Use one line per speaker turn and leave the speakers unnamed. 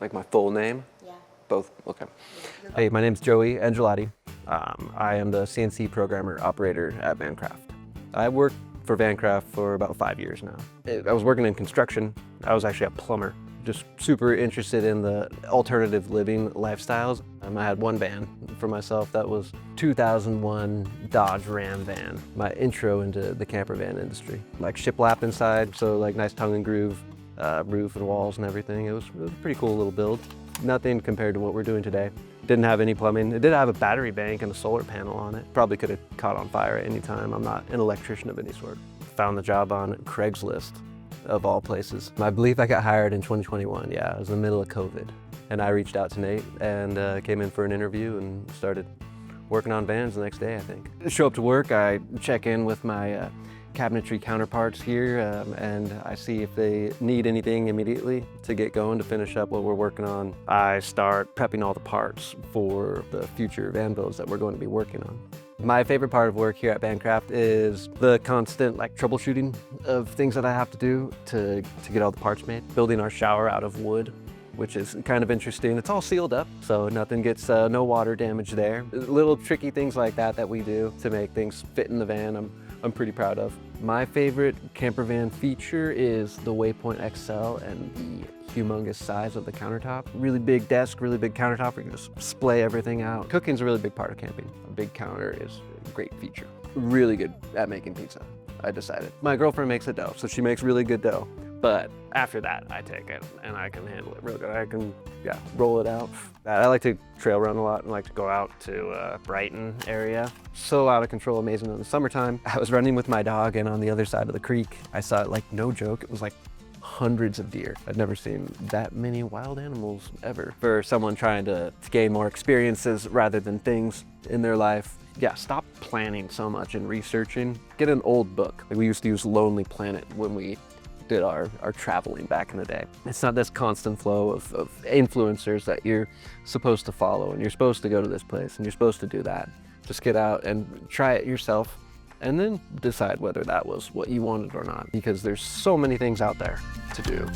Like my full name?
Yeah.
Both? Okay. Hey, my name's Joey Angelotti. I am the CNC programmer operator at VanCraft. I worked for VanCraft for about 5 years now. I was working in construction. I was actually a plumber. Just super interested in the alternative living lifestyles. I had one van for myself that was 2001 Dodge Ram van. My intro into the camper van industry. Like shiplap inside, so like nice tongue and groove, roof and walls and everything. It was a pretty cool little build. Nothing compared to what we're doing today. Didn't have any plumbing. It did have a battery bank and a solar panel on it. Probably could have caught on fire at any time. I'm not an electrician of any sort. Found the job on Craigslist, of all places. I believe I got hired in 2021, yeah. It was in the middle of COVID. And I reached out to Nate and came in for an interview and started working on vans the next day, I think. Show up to work, I check in with my cabinetry counterparts here and I see if they need anything immediately to get going to finish up what we're working on. I start prepping all the parts for the future van builds that we're going to be working on. My favorite part of work here at VanCraft is the constant troubleshooting of things that I have to do to get all the parts made. Building our shower out of wood, which is kind of interesting. It's all sealed up, so nothing gets, no water damage there. Little tricky things like that that we do to make things fit in the van, I'm pretty proud of. My favorite camper van feature is the Waypoint XL and the humongous size of the countertop. Really big desk, really big countertop where you can just splay everything out. Cooking's a really big part of camping. A big counter is a great feature. Really good at making pizza, I decided. My girlfriend makes a dough, so she makes really good dough. But after that, I take it and I can handle it real good. I can, roll it out. I like to trail run a lot and like to go out to Brighton area. So out of control, amazing in the summertime. I was running with my dog and on the other side of the creek, I saw, no joke, it was like hundreds of deer. I'd never seen that many wild animals ever. For someone trying to gain more experiences rather than things in their life, stop planning so much and researching. Get an old book. We used to use Lonely Planet when we did our traveling back in the day. It's not this constant flow of influencers that you're supposed to follow and you're supposed to go to this place and you're supposed to do that. Just get out and try it yourself and then decide whether that was what you wanted or not, because there's so many things out there to do.